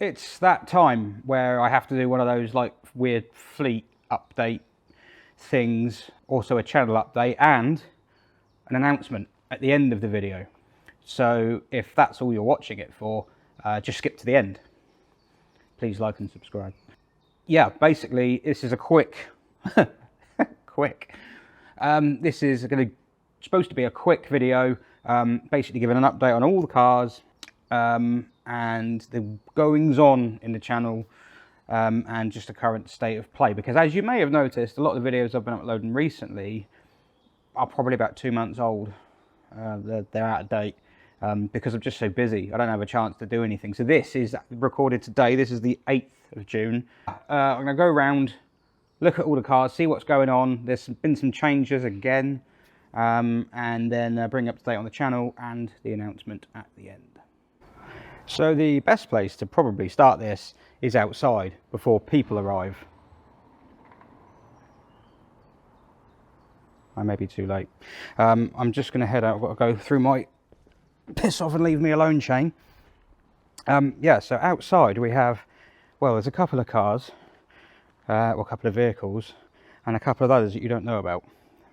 It's that time where I have to do one of those like weird fleet update things, also a channel update and an announcement at the end of the video. So if that's all you're watching it for, just skip to the end. Please like and subscribe. Yeah, basically this is a quick, this is supposed to be a quick video, basically giving an update on all the cars, and the goings on in the channel, and just the current state of play. Because as you may have noticed, a lot of the videos I've been uploading recently are probably about 2 months old. They're out of date because I'm just so busy. I don't have a chance to do anything. So this is recorded today. This is the 8th of June. I'm going to go around, look at all the cars, see what's going on. There's been some changes again, and then bring up to date on the channel and the announcement at the end. So the best place to probably start this is outside before people arrive. I may be too late. I'm just going to head out. I've got to go through my piss off and leave me alone chain. Yeah, so outside we have, well, there's a couple of cars, or a couple of vehicles, and a couple of others that you don't know about,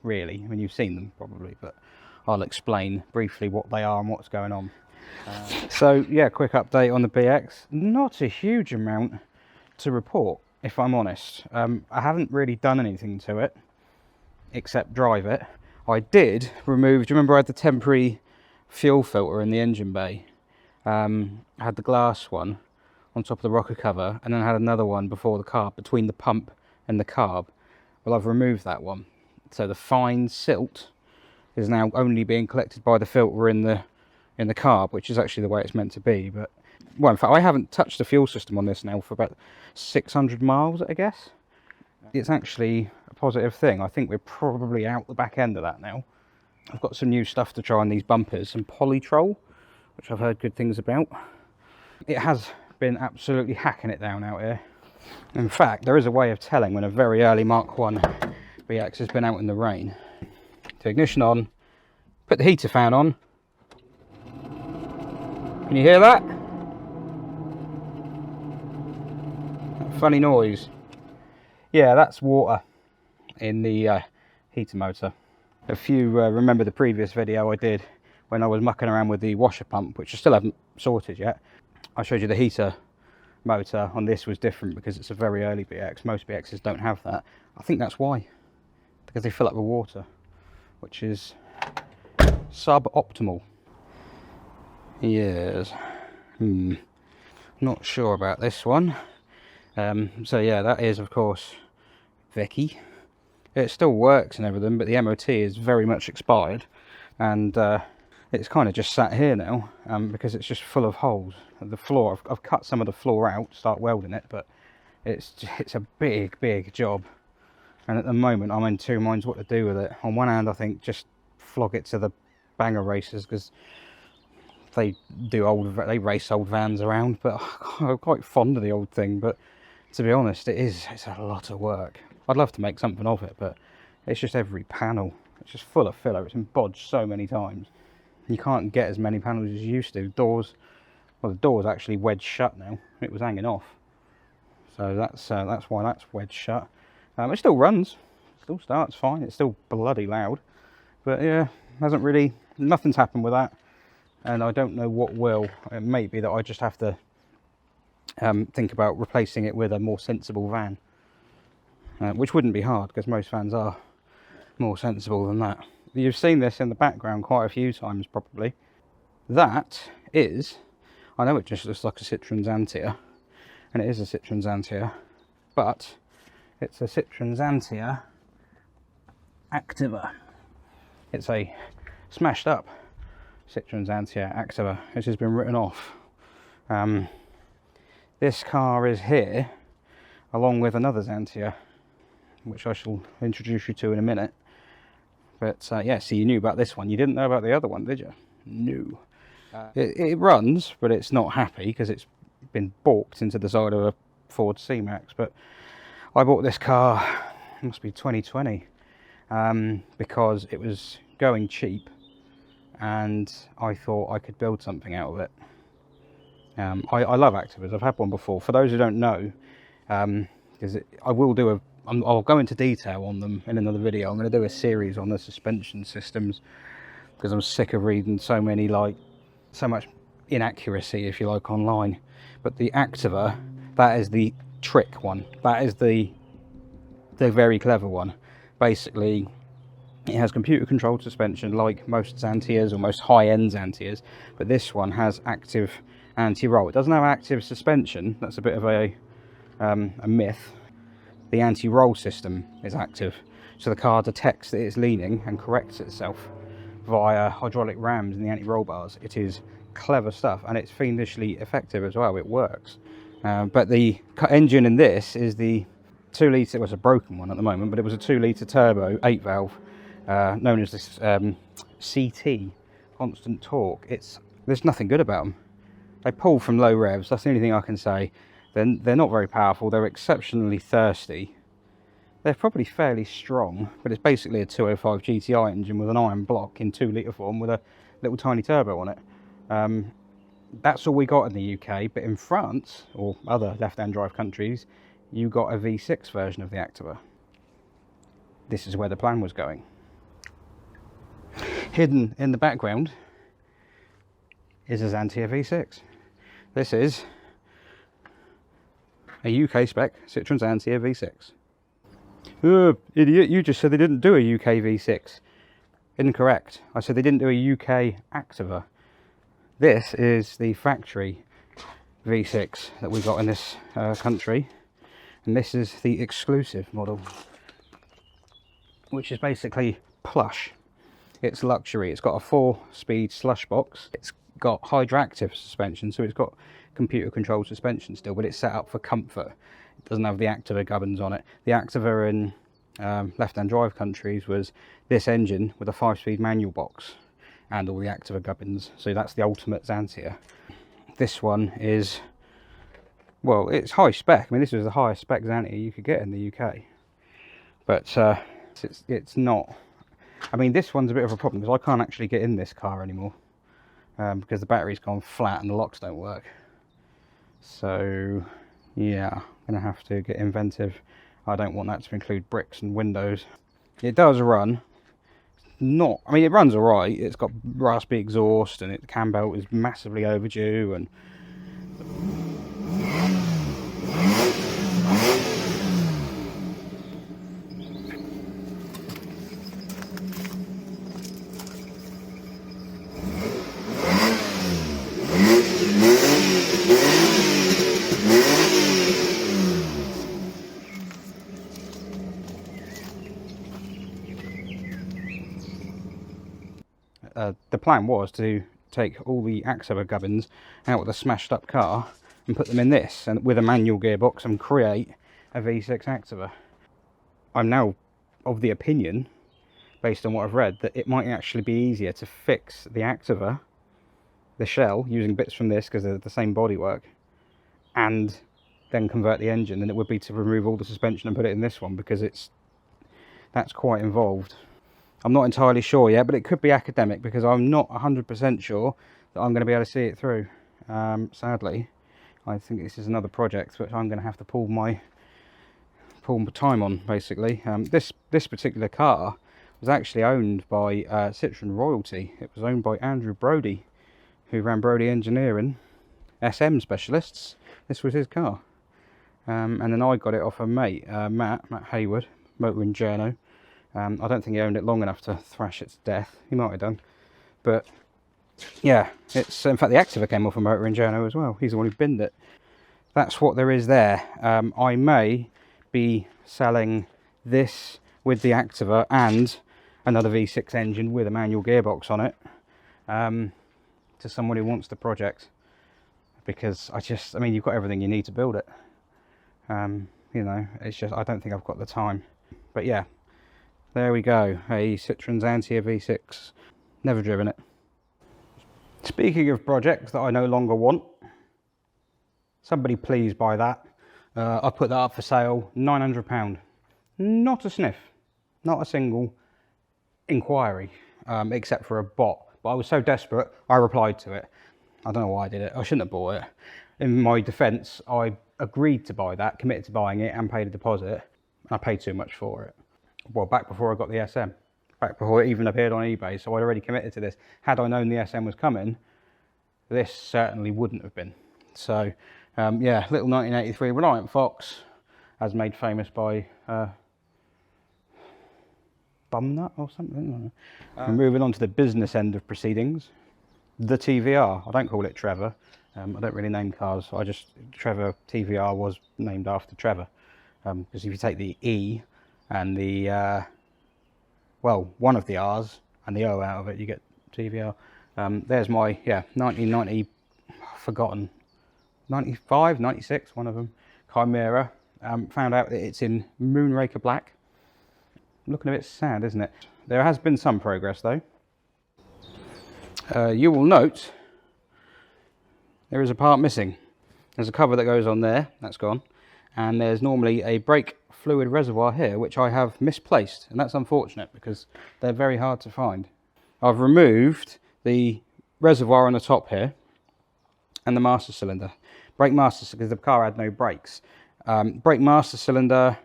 really. I mean, you've seen them probably, but I'll explain briefly what they are and what's going on. So yeah, quick update on the BX. Not a huge amount to report, if I'm honest. I haven't really done anything to it except drive it. I did remove, do you remember I had the temporary fuel filter in the engine bay? I had the glass one on top of the rocker cover, and then I had another one before the carb, between the pump and the carb. Well, I've removed that one, so the fine silt is now only being collected by the filter in the carb, which is actually the way it's meant to be. But well, in fact, I haven't touched the fuel system on this now for about 600 miles, I guess. It's actually a positive thing. I think we're probably out the back end of that now. I've got some new stuff to try on these bumpers, some Polytrol, which I've heard good things about. It has been absolutely hacking it down out here. In fact, there is a way of telling when a very early Mark 1 BX has been out in the rain. So ignition on, put the heater fan on. Can you hear that? That funny noise. Yeah, that's water in the heater motor. If you remember the previous video I did when I was mucking around with the washer pump, which I still haven't sorted yet, I showed you the heater motor on this was different because it's a very early BX. Most BXs don't have that. I think that's why, because they fill up with water, which is suboptimal. Yes. Not sure about this one. So yeah, that is of course Vicky. It still works and everything, but the MOT is very much expired, and it's kind of just sat here now because it's just full of holes. The floor, I've cut some of the floor out to start welding it, but it's a big job, and at the moment I'm in two minds what to do with it. On one hand, I think just flog it to the banger racers, because they race old vans around, but I'm quite fond of the old thing. But to be honest, it's a lot of work. I'd love to make something of it, but it's just every panel, it's just full of filler. It's been bodged so many times. You can't get as many panels as you used to. Doors, well, the door's actually wedged shut now. It was hanging off, so that's why that's wedged shut. It still runs, still starts fine. It's still bloody loud, but yeah, nothing's happened with that, and I don't know what will. It may be that I just have to think about replacing it with a more sensible van, which wouldn't be hard because most vans are more sensible than that. You've seen this in the background quite a few times probably. That is, I know it just looks like a Citroen Xantia, and it is a Citroen Xantia, but it's a Citroen Xantia Activa. It's a smashed up Citroen Xantia Activa, which has been written off. This car is here along with another Xantia, which I shall introduce you to in a minute. But yeah, so you knew about this one. You didn't know about the other one, did you? No. It runs, but it's not happy because it's been balked into the side of a Ford C-Max. But I bought this car, it must be 2020, because it was going cheap and I thought I could build something out of it. I love Activas. I've had one before. For those who don't know, because I will do a, I'll go into detail on them in another video. I'm going to do a series on the suspension systems because I'm sick of reading so much inaccuracy, if you like, online. But the Activa, that is the trick one. That is the very clever one. Basically, it has computer controlled suspension like most Xantias or most high-end Xantias, but this one has active anti-roll. It doesn't have active suspension. That's a bit of a myth. The anti-roll system is active, so the car detects that it's leaning and corrects itself via hydraulic rams in the anti-roll bars. It is clever stuff, and it's fiendishly effective as well. It works. But the engine in this is the 2 litre, well, it's a broken one at the moment, but it was a 2 litre turbo 8 valve, known as this CT, constant torque. There's nothing good about them. They pull from low revs. That's the only thing I can say. They're not very powerful. They're exceptionally thirsty. They're probably fairly strong, but it's basically a 205 GTI engine with an iron block in 2 litre form with a little tiny turbo on it. That's all we got in the UK, but in France or other left-hand drive countries, you got a V6 version of the Activa. This is where the plan was going. Hidden in the background is a Xantia V6. This is a UK spec Citroen Xantia V6. Idiot, you just said they didn't do a UK V6. Incorrect. I said they didn't do a UK Activa. This is the factory V6 that we got in this country, and this is the exclusive model, which is basically plush. It's luxury. It's got a 4-speed slush box. It's got hydractive suspension, so it's got computer controlled suspension still, but it's set up for comfort. It doesn't have the Activa gubbins on it. The Activa in left-hand drive countries was this engine with a 5-speed manual box and all the Activa gubbins, so that's the ultimate Xantia. This one is, well, it's high spec. I mean, this is the highest spec Xantia you could get in the UK, but it's not. I mean, this one's a bit of a problem because I can't actually get in this car anymore because the battery's gone flat and the locks don't work. So yeah, I'm gonna have to get inventive. I don't want that to include bricks and windows. It does run. Not, I mean, it runs alright. It's got raspy exhaust and the cam belt is massively overdue, and the plan was to take all the Activa gubbins out of the smashed up car and put them in this, and with a manual gearbox, and create a V6 Activa. I'm now of the opinion, based on what I've read, that it might actually be easier to fix the Activa, the shell, using bits from this because they're the same bodywork, and then convert the engine than it would be to remove all the suspension and put it in this one, because that's quite involved. I'm not entirely sure yet, but it could be academic, because I'm not 100% sure that I'm going to be able to see it through. Sadly, I think this is another project which I'm going to have to pull my time on, basically. This particular car was actually owned by Citroen royalty. It was owned by Andrew Brodie, who ran Brodie Engineering, SM Specialists. This was his car. And then I got it off a mate, Matt Hayward, Motor and Journo. I don't think he owned it long enough to thrash it to death. He might have done. But yeah, it's, in fact, the Activa came off a Motor and Journo as well. He's the one who binned it. That's what there is there. I may be selling this with the Activa and another V6 engine with a manual gearbox on it to someone who wants the project, because I mean, you've got everything you need to build it. You know, it's just, I don't think I've got the time. But yeah, there we go, a Citroen Xantia V6. Never driven it. Speaking of projects that I no longer want, somebody please buy that. I put that up for sale, £900. Not a sniff, not a single inquiry, except for a bot. But I was so desperate, I replied to it. I don't know why I did it. I shouldn't have bought it. In my defence, I agreed to buy that, committed to buying it and paid a deposit. I paid too much for it. Well, back before I got the SM. Back before it even appeared on eBay, so I'd already committed to this. Had I known the SM was coming, this certainly wouldn't have been. So, yeah, little 1983 Reliant Fox, as made famous by Bumnut or something. Moving on to the business end of proceedings, the TVR. I don't call it Trevor. I don't really name cars. Trevor TVR was named after Trevor, because if you take the E and the well, one of the R's and the O out of it, you get TVR. There's my 1990, forgotten, 95, 96, one of them, Chimera. Found out that it's in Moonraker Black. Looking a bit sad, isn't it? There has been some progress though. You will note there is a part missing. There's a cover that goes on there, that's gone. And there's normally a brake fluid reservoir here, which I have misplaced. And that's unfortunate because they're very hard to find. I've removed the reservoir on the top here and the master cylinder. Brake master, because the car had no brakes. Brake master cylinder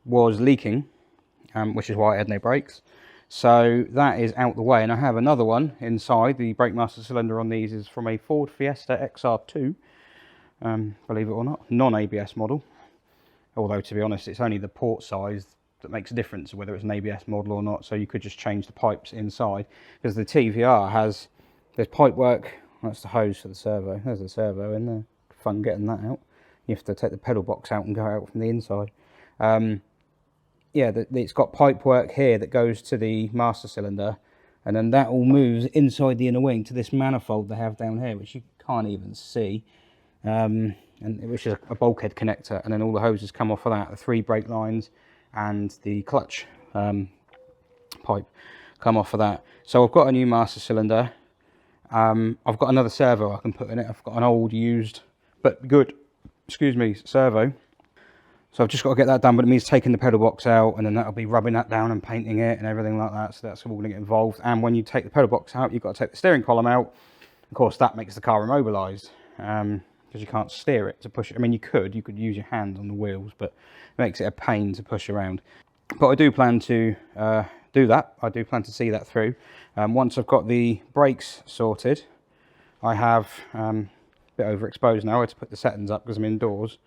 was leaking, which is why it had no brakes. So that is out the way, and I have another one inside. The brake master cylinder on these is from a Ford Fiesta XR2, believe it or not, non-ABS model. Although, to be honest, it's only the port size that makes a difference whether it's an ABS model or not, so you could just change the pipes inside. Because the TVR there's pipe work. That's the hose for the servo. There's the servo in there. Fun getting that out. You have to take the pedal box out and go out from the inside. Yeah, it's got pipe work here that goes to the master cylinder, and then that all moves inside the inner wing to this manifold they have down here, which you can't even see, and which is a bulkhead connector, and then all the hoses come off of that. The 3 brake lines and the clutch pipe come off of that. So I've got a new master cylinder. I've got another servo I can put in it. I've got an old, used, but good, servo. So I've just got to get that done, but it means taking the pedal box out, and then that'll be rubbing that down and painting it and everything like that. So that's all going to get involved. And when you take the pedal box out, you've got to take the steering column out. Of course, that makes the car immobilised, because you can't steer it to push it. I mean, you could use your hand on the wheels, but it makes it a pain to push around. But I do plan to do that. I do plan to see that through. Once I've got the brakes sorted, I have a bit overexposed now. I had to put the settings up because I'm indoors.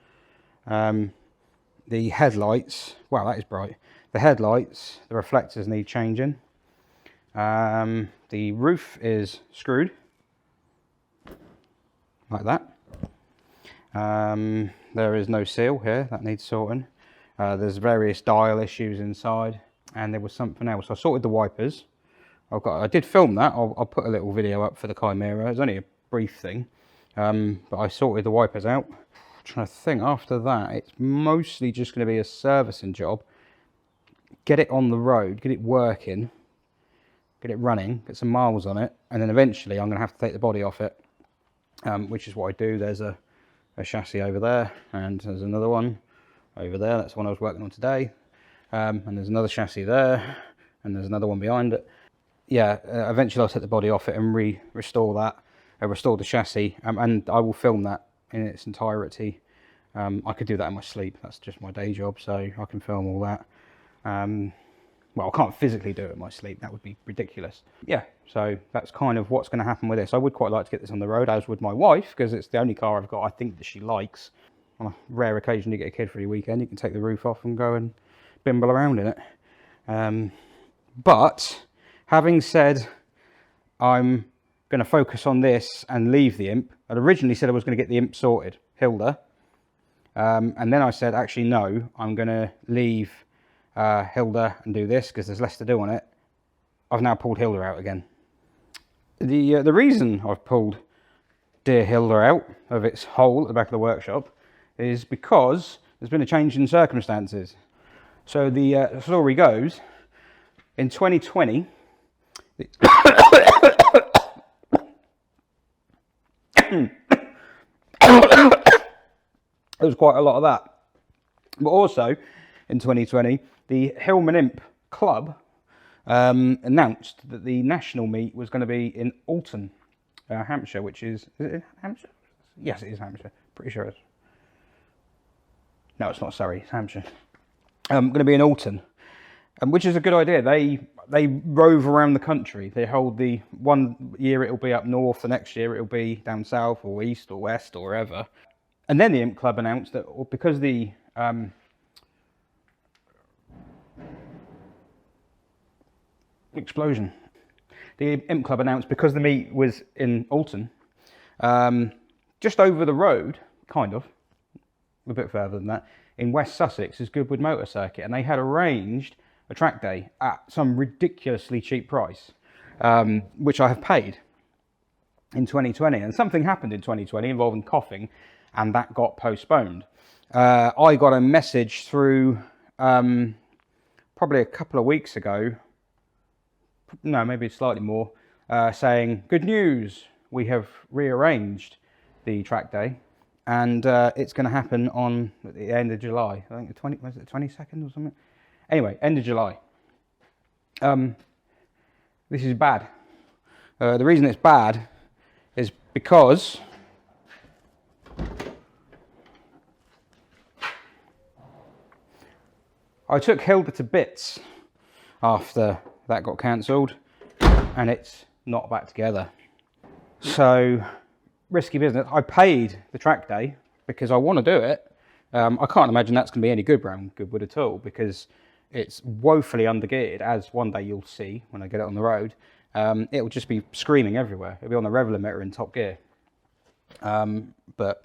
The headlights, wow, that is bright. The headlights, the reflectors need changing. The roof is screwed, like that. There is no seal here, that needs sorting. There's various dial issues inside, and there was something else. I sorted the wipers. I did film that. I'll put a little video up for the Chimera. It's only a brief thing, but I sorted the wipers out. Trying to think, after that it's mostly just going to be a servicing job. Get it on the road, get it working, get it running, get some miles on it, and then eventually I'm going to have to take the body off it, which is what I do. There's a chassis over there, and there's another one over there. That's the one I was working on today, and there's another chassis there, and there's another one behind it. Yeah, eventually I'll take the body off it and restore that, restore the chassis, and I will film that in its entirety. I could do that in my sleep. That's just my day job, so I can film all that. Well, I can't physically do it in my sleep. That would be ridiculous. Yeah, so that's kind of what's going to happen with this. I would quite like to get this on the road, as would my wife, because it's the only car I've got I think that she likes. On a rare occasion you get a kid for your weekend, you can take the roof off and go and bimble around in it. But having said I'm going to focus on this and leave the imp. I'd originally said I was going to get the imp sorted, Hilda, and then I said actually no, I'm going to leave Hilda and do this because there's less to do on it. I've now pulled Hilda out again. The reason I've pulled dear Hilda out of its hole at the back of the workshop is because there's been a change in circumstances. So the story goes, in 2020 there was quite a lot of that. But also, in 2020, the Hillman Imp Club announced that the national meet was going to be in Alton, Hampshire, which is it Hampshire? Yes, it is Hampshire. Pretty sure it's. No, it's not Surrey. It's Hampshire. Going to be in Alton, which is a good idea. They rove around the country. They hold the one year it'll be up north, the next year it'll be down south or east or west or wherever. And then the Imp Club announced that because the explosion. The Imp Club announced because the meet was in Alton, just over the road, kind of, a bit further than that, in West Sussex is Goodwood Motor Circuit, and they had arranged a track day at some ridiculously cheap price, which I have paid in 2020. And something happened in 2020 involving coughing, and that got postponed. I got a message through probably a couple of weeks ago, no, maybe slightly more, saying, good news, we have rearranged the track day, and it's going to happen on the end of July. I think was it the 22nd or something? Anyway, end of July. This is bad. The reason it's bad is because I took Hilda to bits after that got cancelled, and it's not back together. So, risky business. I paid the track day because I want to do it. I can't imagine that's going to be any good around Goodwood at all, because it's woefully undergeared, as one day you'll see when I get it on the road. It'll just be screaming everywhere. It'll be on the rev limiter in top gear. But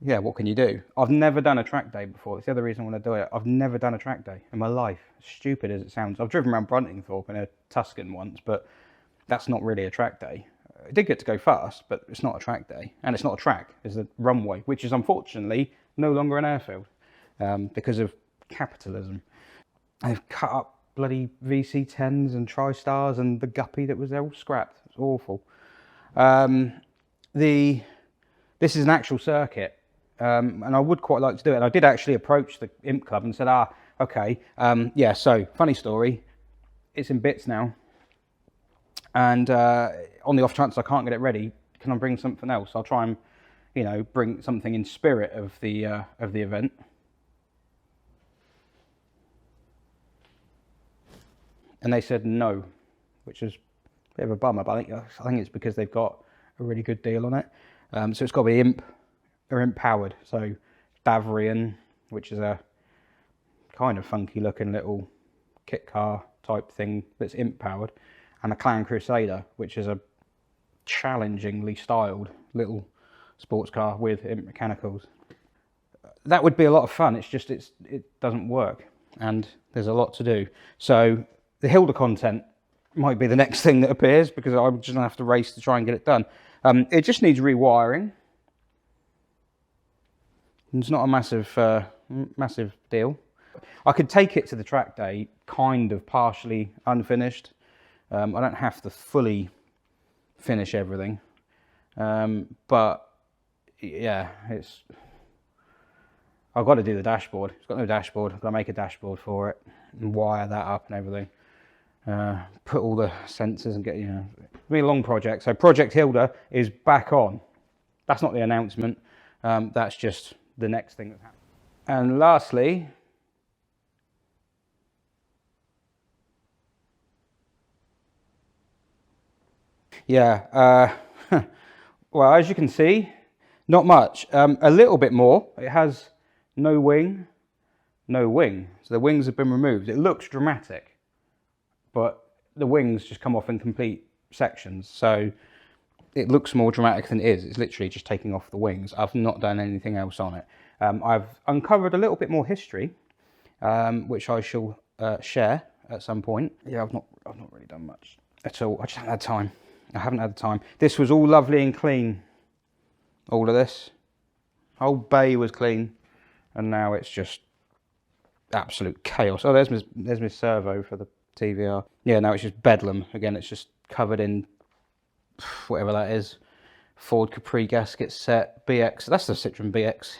yeah, what can you do? I've never done a track day before. That's the other reason I want to do it. I've never done a track day in my life. Stupid as it sounds. I've driven around Bruntingthorpe in a Tuscan once, but that's not really a track day. I did get to go fast, but it's not a track day. And it's not a track. It's a runway, which is unfortunately no longer an airfield because of capitalism. They've cut up bloody VC10s and TriStars, and the guppy that was there all scrapped. It's awful. This is an actual circuit, and I would quite like to do it. And I did actually approach the Imp Club and said, okay, yeah, so funny story, it's in bits now, and on the off chance I can't get it ready, can I bring something else? I'll try and, you know, bring something in spirit of the event. And they said no, which is a bit of a bummer, but I think it's because they've got a really good deal on it. So it's got to be Imp or Imp powered. So Davrian, which is a kind of funky looking little kit car type thing that's Imp powered, and a Clan Crusader, which is a challengingly styled little sports car with Imp mechanicals. That would be a lot of fun. It's just it doesn't work, and there's a lot to do. So the Hilda content might be the next thing that appears, because I'm just gonna have to race to try and get it done. It just needs rewiring. It's not a massive deal. I could take it to the track day kind of partially unfinished. I don't have to fully finish everything, but yeah, I've got to do the dashboard. It's got no dashboard. I've got to make a dashboard for it and wire that up and everything. Put all the sensors and get, you know, it'll be a long project. So Project Hilda is back on. That's not the announcement. That's just the next thing that's happening. And lastly, yeah, well, as you can see, not much. A little bit more. It has no wing, no wing. So the wings have been removed. It looks dramatic, but the wings just come off in complete sections. So it looks more dramatic than it is. It's literally just taking off the wings. I've not done anything else on it. I've uncovered a little bit more history, which I shall share at some point. Yeah, I've not really done much at all. I just haven't had time. I haven't had the time. This was all lovely and clean. All of this. Whole bay was clean, and now it's just absolute chaos. Oh, there's my servo for the TVR. Yeah, now it's just bedlam. Again, it's just covered in whatever that is. Ford Capri gasket set, BX. That's the Citroen BX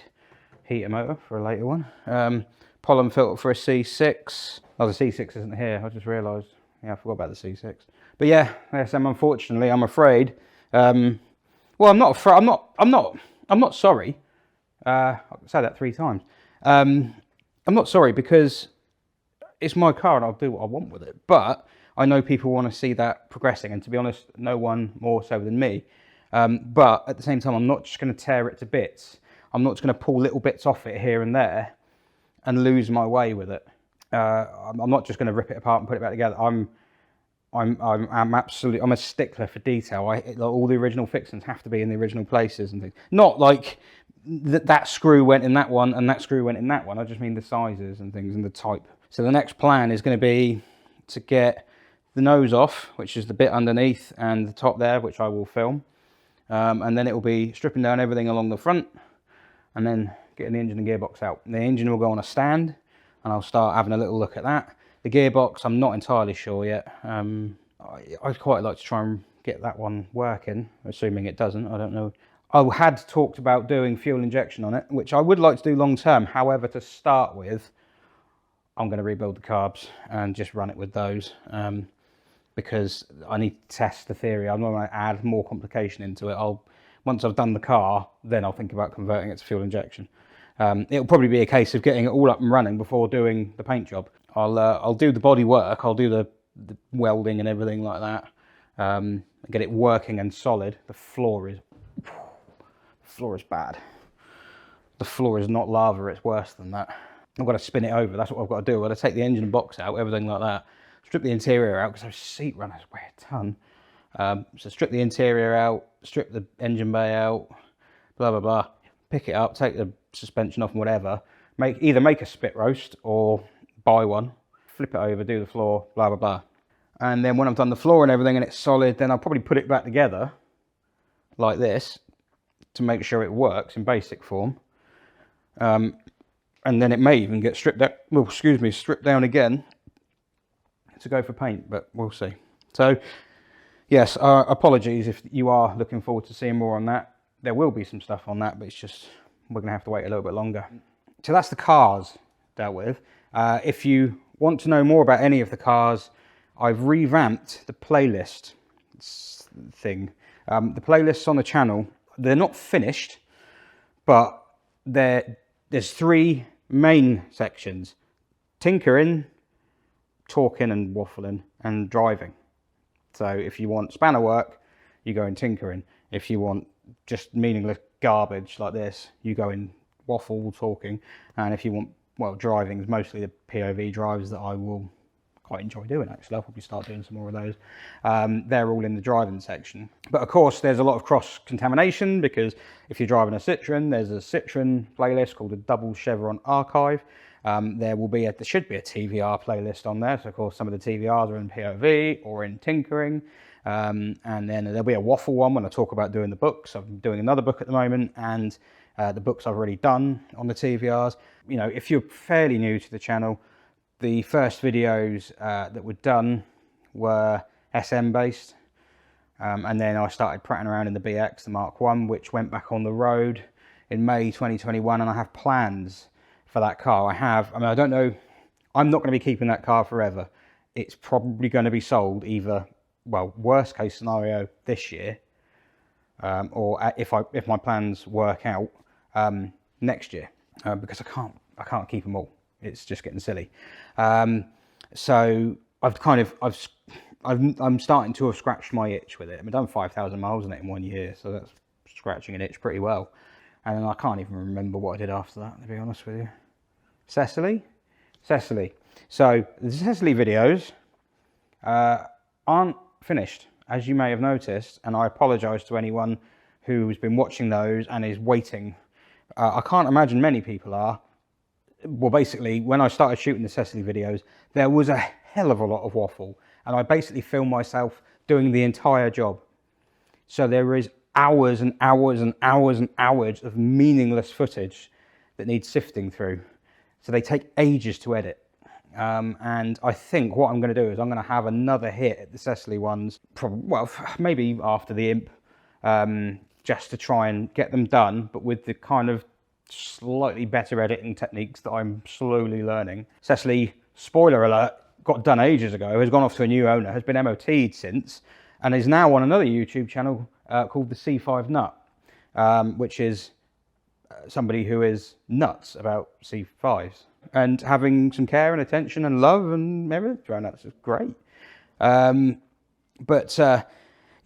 heater motor for a later one. Pollen filter for a C6. Oh, the C6 isn't here. I just realised. Yeah, I forgot about the C6. But yeah, yes, unfortunately, I'm afraid Well, I'm not. I'm not sorry. I can say that 3 times. I'm not sorry because it's my car and I'll do what I want with it. But I know people want to see that progressing, and to be honest, no one more so than me. But at the same time, I'm not just going to tear it to bits. I'm not just going to pull little bits off it here and there and lose my way with it. I'm not just going to rip it apart and put it back together. I'm a stickler for detail. All the original fixings have to be in the original places and things. Not like that screw went in that one and that screw went in that one. I just mean the sizes and things and the type. So the next plan is going to be to get the nose off, which is the bit underneath, and the top there, which I will film. And then it will be stripping down everything along the front and then getting the engine and gearbox out. The engine will go on a stand and I'll start having a little look at that. The gearbox, I'm not entirely sure yet. I'd quite like to try and get that one working, assuming it doesn't, I don't know. I had talked about doing fuel injection on it, which I would like to do long term. However, to start with, I'm going to rebuild the carbs and just run it with those because I need to test the theory. I'm not going to add more complication into it. Once I've done the car, then I'll think about converting it to fuel injection. It'll probably be a case of getting it all up and running before doing the paint job. I'll do the body work. I'll do the welding and everything like that. Get it working and solid. The floor is bad. The floor is not lava. It's worse than that. I've got to spin it over. That's what I've got to do. I've got to take the engine box out, everything like that. Strip the interior out because those seat runners weigh a ton. So strip the interior out, strip the engine bay out, blah blah blah. Pick it up, take the suspension off and whatever. Either make a spit roast or buy one. Flip it over, do the floor, blah blah blah. And then when I've done the floor and everything and it's solid, then I'll probably put it back together like this to make sure it works in basic form. And then it may even get stripped down again to go for paint, but we'll see. So yes, apologies if you are looking forward to seeing more on that. There will be some stuff on that, but it's just we're going to have to wait a little bit longer. So that's the cars dealt with. If you want to know more about any of the cars, I've revamped the playlist thing. The playlists on the channel, they're not finished, but there's 3 main sections: tinkering, talking and waffling, and driving. So if you want spanner work, you go in tinkering. If you want just meaningless garbage like this, you go in waffle, talking. And if you want, well, driving is mostly the POV drives that I will quite enjoy doing, actually. I'll probably start doing some more of those. They're all in the driving section. But of course, there's a lot of cross-contamination because if you're driving a Citroen, there's a Citroen playlist called the Double Chevron Archive. There should be a TVR playlist on there. So of course, some of the TVRs are in POV or in tinkering. And then there'll be a waffle one when I talk about doing the books. I'm doing another book at the moment, and the books I've already done on the TVRs. You know, if you're fairly new to the channel, the first videos that were done were SM based. And then I started prattling around in the BX, the Mark 1, which went back on the road in May 2021. And I have plans for that car. I don't know, I'm not going to be keeping that car forever. It's probably going to be sold either, well, worst case scenario this year, or if my plans work out, next year, because I can't keep them all. It's just getting silly. So I'm starting to have scratched my itch with it. I've done 5,000 miles on it in 1 year, so that's scratching an itch pretty well. And then I can't even remember what I did after that, to be honest with you. Cecily. So the Cecily videos aren't finished, as you may have noticed, and I apologise to anyone who's been watching those and is waiting. I can't imagine many people are. Well, basically, when I started shooting the Cecily videos, there was a hell of a lot of waffle, and I basically filmed myself doing the entire job. So there is hours and hours and hours and hours of meaningless footage that needs sifting through. So they take ages to edit. And I think what I'm going to do is I'm going to have another hit at the Cecily ones, maybe after the Imp, just to try and get them done, but with the kind of slightly better editing techniques that I'm slowly learning. Cecily, spoiler alert, got done ages ago, has gone off to a new owner, has been MOT'd since, and is now on another YouTube channel called the C5 Nut, which is somebody who is nuts about C5s and having some care and attention and love and everything around that. It's great.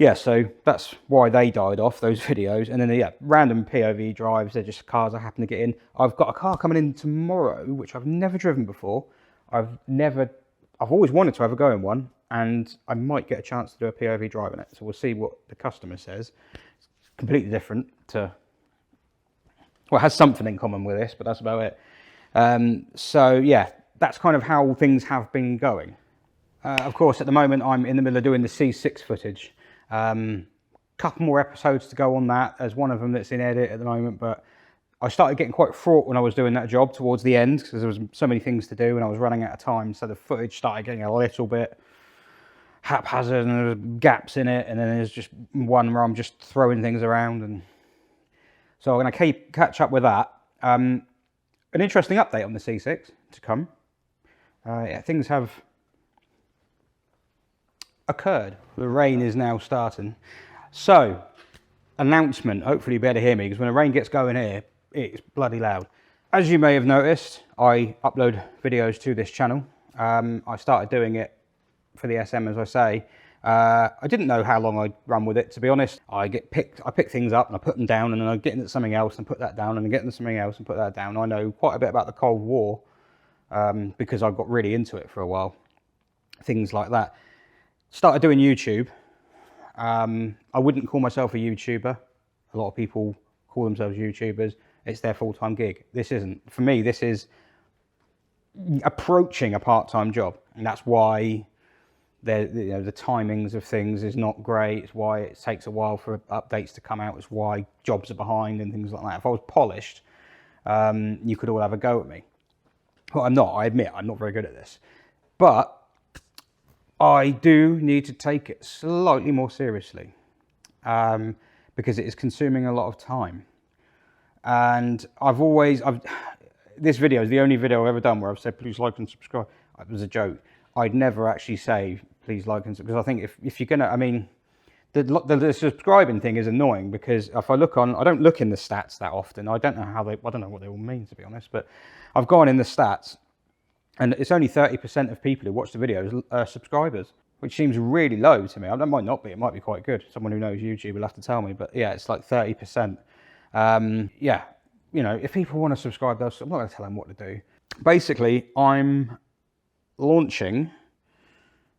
Yeah, so that's why they died off, those videos. And then, yeah, random POV drives, they're just cars I happen to get in. I've got a car coming in tomorrow, which I've never driven before. I've always wanted to have a go in one, and I might get a chance to do a POV drive in it. So we'll see what the customer says. It's completely different to, well, it has something in common with this, but that's about it. So yeah, that's kind of how things have been going. Of course, at the moment, I'm in the middle of doing the C6 footage. Couple more episodes to go on that. There's one of them that's in edit at the moment, but I started getting quite fraught when I was doing that job towards the end because there was so many things to do and I was running out of time. So the footage started getting a little bit haphazard and there were gaps in it. And then there's just one where I'm just throwing things around. And so I'm going to catch up with that. An interesting update on the C6 to come. Yeah, things have occurred. The rain is now starting. So, announcement. Hopefully you'll be able to hear me because when the rain gets going here, it's bloody loud. As you may have noticed, I upload videos to this channel. I started doing it for the SM, as I say. I didn't know how long I'd run with it, to be honest. I pick things up and I put them down, and then I get into something else and put that down, and then get into something else and put that down. I know quite a bit about the Cold War because I got really into it for a while. Things like that. Started doing YouTube. I wouldn't call myself a YouTuber. A lot of people call themselves YouTubers. It's their full-time gig. This isn't. For me, this is approaching a part-time job. And that's why the timings of things is not great. It's why it takes a while for updates to come out. It's why jobs are behind and things like that. If I was polished, you could all have a go at me. Well, I'm not. I admit I'm not very good at this. But I do need to take it slightly more seriously because it is consuming a lot of time. And this video is the only video I've ever done where I've said, please like and subscribe. It was a joke. I'd never actually say, please like and subscribe, because I think if you're going to, I mean, the subscribing thing is annoying because if I don't look in the stats that often. I don't know what they all mean, to be honest, but I've gone in the stats and it's only 30% of people who watch the videos are subscribers, which seems really low to me. That might not be, it might be quite good. Someone who knows YouTube will have to tell me, but yeah, it's like 30%. Yeah, you know, if people want to subscribe, I'm not going to tell them what to do. Basically, I'm launching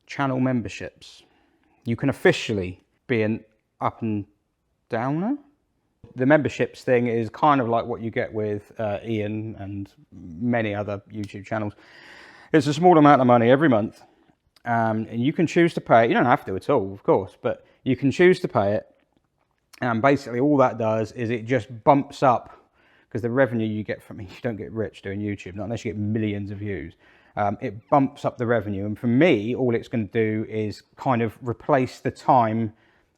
channel memberships. You can officially be an up and downer. The memberships thing is kind of like what you get with Ian and many other YouTube channels. It's a small amount of money every month, and you can choose to pay it. You don't have to at all, of course, but you can choose to pay it. And basically all that does is it just bumps up, because the revenue you get from it, you don't get rich doing YouTube, not unless you get millions of views. It bumps up the revenue. And for me, all it's going to do is kind of replace the time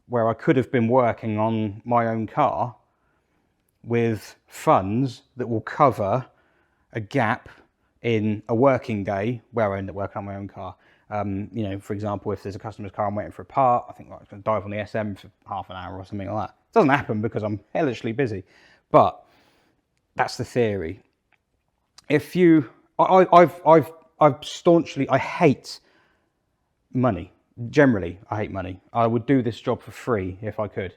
where I could have been working on my own car with funds that will cover a gap in a working day where I end up working on my own car. You know, for example, if there's a customer's car I'm waiting for a part, I think I'm going to dive on the SM for half an hour or something like that. It doesn't happen because I'm hellishly busy, but that's the theory. If you, I've staunchly, I hate money. Generally, I hate money. I would do this job for free if I could.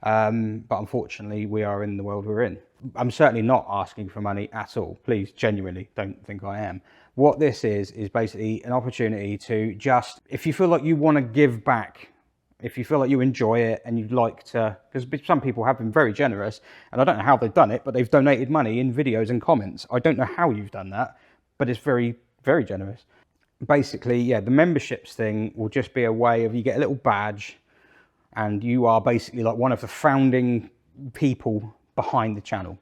But unfortunately, we are in the world we're in. I'm certainly not asking for money at all. Please, genuinely, don't think I am. What this is basically an opportunity to just, if you feel like you want to give back, if you feel like you enjoy it and you'd like to, because some people have been very generous, and I don't know how they've done it, but they've donated money in videos and comments. I don't know how you've done that, but it's very, very generous. Basically, yeah, the memberships thing will just be a way of, you get a little badge, and you are basically like one of the founding people behind the channel,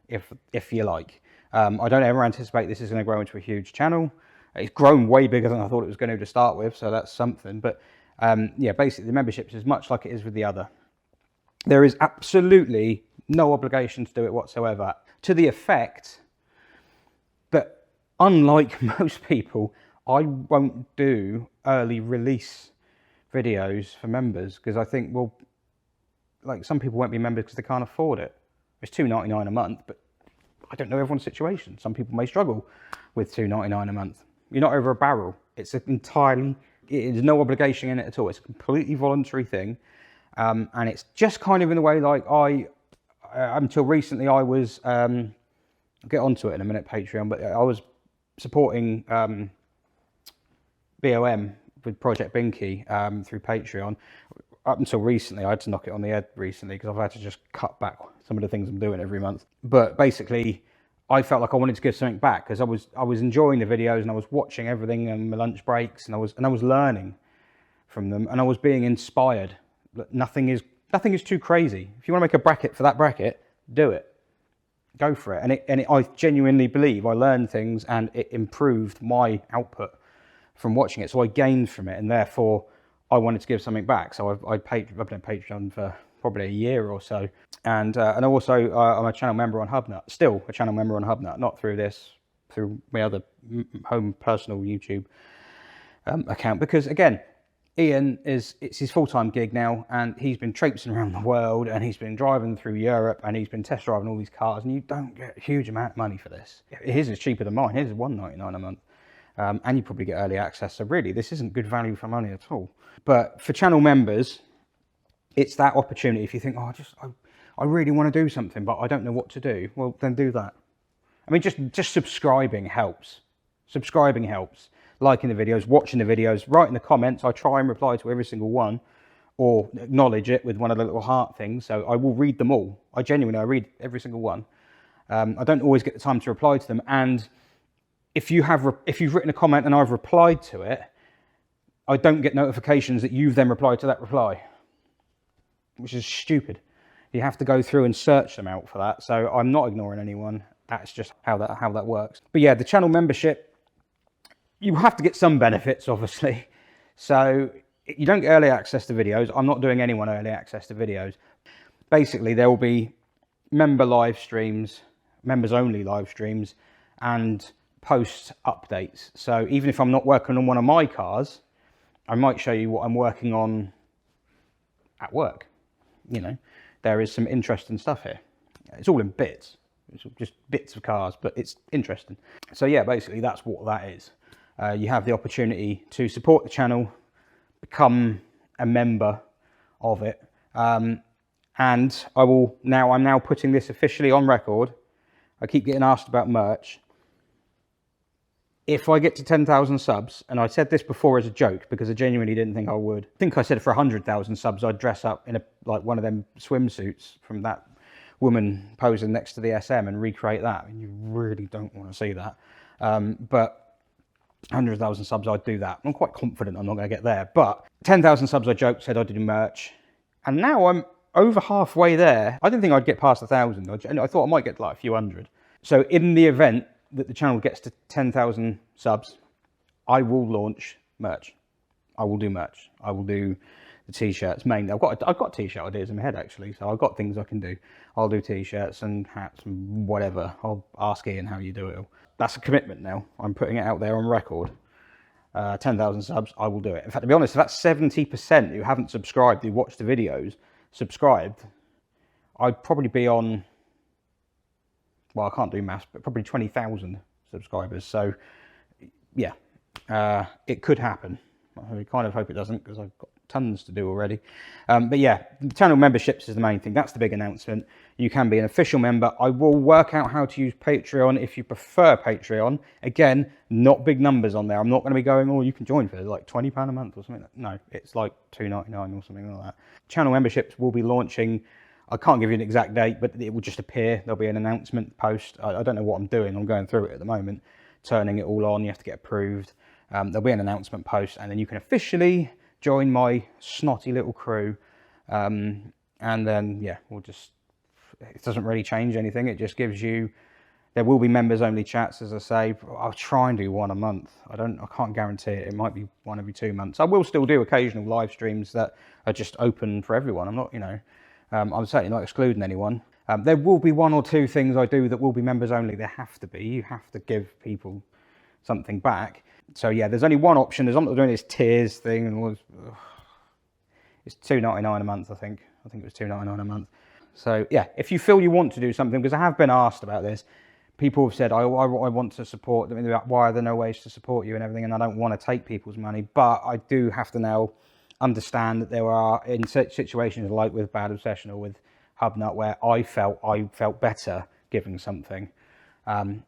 if you like. I don't ever anticipate this is going to grow into a huge channel. It's grown way bigger than I thought it was going to start with, so that's something. But yeah, basically the memberships is much like it is with the other. There is absolutely no obligation to do it whatsoever, to the effect that unlike most people, I won't do early release videos for members, because I think, well, like some people won't be members because they can't afford it. It's $2.99 a month, but I don't know everyone's situation. Some people may struggle with $2.99 a month. You're not over a barrel. It's there's no obligation in it at all. It's a completely voluntary thing. And it's just kind of in a way like until recently I was, I'll get onto it in a minute, Patreon, but I was supporting BOM with Project Binky through Patreon. Up until recently, I had to knock it on the head recently because I've had to just cut back some of the things I'm doing every month. But basically, I felt like I wanted to give something back because I was enjoying the videos and I was watching everything and my lunch breaks and I was learning from them and I was being inspired. Nothing is too crazy. If you want to make a bracket for that bracket, do it. Go for it. And I genuinely believe I learned things and it improved my output from watching it. So I gained from it and therefore I wanted to give something back. So I've been on Patreon for probably a year or so. And also I'm a channel member on Hubnut. Still a channel member on Hubnut, not through this, through my other home personal YouTube account. Because again, Ian it's his full-time gig now and he's been traipsing around the world and he's been driving through Europe and he's been test driving all these cars and you don't get a huge amount of money for this. His is cheaper than mine. His is $1.99 a month. And you probably get early access. So really, this isn't good value for money at all. But for channel members, it's that opportunity. If you think, oh, I really want to do something, but I don't know what to do. Well, then do that. I mean, just subscribing helps. Subscribing helps. Liking the videos, watching the videos, writing the comments. I try and reply to every single one or acknowledge it with one of the little heart things. So I will read them all. I read every single one. I don't always get the time to reply to them. And if you've written a comment and I've replied to it, I don't get notifications that you've then replied to that reply, which is stupid. You have to go through and search them out for that. So I'm not ignoring anyone. That's just how that works. But yeah, the channel membership, you have to get some benefits, obviously. So you don't get early access to videos. I'm not doing anyone early access to videos. Basically, there will be member live streams, members only live streams, and post updates. So even if I'm not working on one of my cars, I might show you what I'm working on at work. You know, there is some interesting stuff here. It's all in bits. It's just bits of cars, but it's interesting. So yeah, basically that's what that is. You have the opportunity to support the channel, become a member of it. And I'm now putting this officially on record. I keep getting asked about merch. If I get to 10,000 subs, and I said this before as a joke because I genuinely didn't think I would. I think I said for 100,000 subs I'd dress up in like one of them swimsuits from that woman posing next to the SM and recreate that. I mean, you really don't want to see that. But 100,000 subs, I'd do that. I'm quite confident I'm not going to get there. But 10,000 subs, I joked, said I'd do merch. And now I'm over halfway there. I didn't think I'd get past 1,000. I thought I might get like a few hundred. So in the event that the channel gets to 10,000 subs, I will launch merch. I will do merch. I will do the t-shirts mainly. I've got t-shirt ideas in my head actually, so I've got things I can do. I'll do t-shirts and hats and whatever. I'll ask Ian how you do it all. That's a commitment now. I'm putting it out there on record. 10,000 subs, I will do it. In fact, to be honest, if that's 70% who haven't subscribed, who watch the videos, subscribed, I'd probably be on, well, I can't do maths, but probably 20,000 subscribers. So, yeah, it could happen. I kind of hope it doesn't because I've got tons to do already. But yeah, channel memberships is the main thing. That's the big announcement. You can be an official member. I will work out how to use Patreon if you prefer Patreon. Again, not big numbers on there. I'm not going to be going, oh, you can join for like £20 a month or something. No, it's like $2.99 or something like that. Channel memberships will be launching. I can't give you an exact date, but it will just appear. There'll be an announcement post. I don't know what I'm doing. I'm going through it at the moment, turning it all on. You have to get approved. There'll be an announcement post, and then you can officially join my snotty little crew. And then, yeah, it doesn't really change anything. It just gives you, there will be members only chats, as I say. I'll try and do one a month. I can't guarantee it. It might be one every 2 months. I will still do occasional live streams that are just open for everyone. I'm not, I'm certainly not excluding anyone. There will be one or two things I do that will be members only. There have to be. You have to give people something back. So yeah, there's only one option. I'm not doing this tiers thing, and it's $2.99 a month, I think. I think it was $2.99 a month. So yeah, if you feel you want to do something, because I have been asked about this, people have said, I want to support them, why are there no ways to support you and everything, and I don't want to take people's money, but I do have to now understand that there are, in situations like with Bad Obsession or with Hubnut, where I felt better giving something, I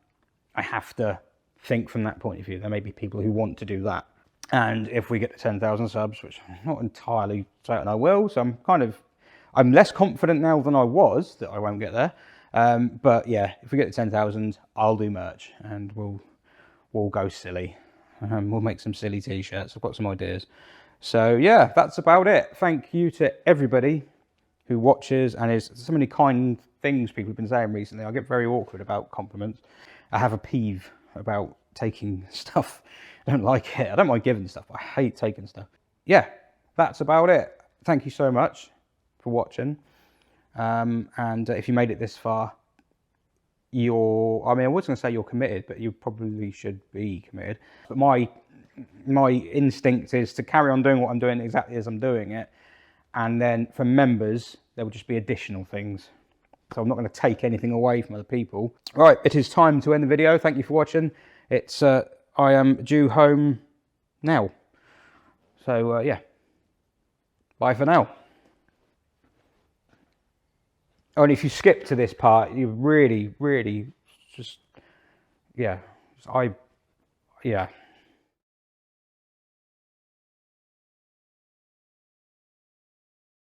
have to think from that point of view. There may be people who want to do that. And if we get to 10,000 subs, which I'm not entirely certain I will, so I'm less confident now than I was that I won't get there. But yeah, if we get to 10,000, I'll do merch and we'll go silly. We'll make some silly t-shirts. I've got some ideas. So yeah, that's about it. Thank you to everybody who watches, and there's so many kind things people have been saying recently. I get very awkward about compliments. I have a peeve about taking stuff. I don't like it. I don't mind giving stuff. I hate taking stuff. Yeah, that's about it. Thank you so much for watching. And if you made it this far, I was going to say you're committed, but you probably should be committed. But my instinct is to carry on doing what I'm doing exactly as I'm doing it. And then for members, there will just be additional things. So I'm not going to take anything away from other people. Right, it is time to end the video. Thank you for watching. I am due home now. So yeah, bye for now. Oh, and if you skip to this part, you really, really just, yeah, yeah.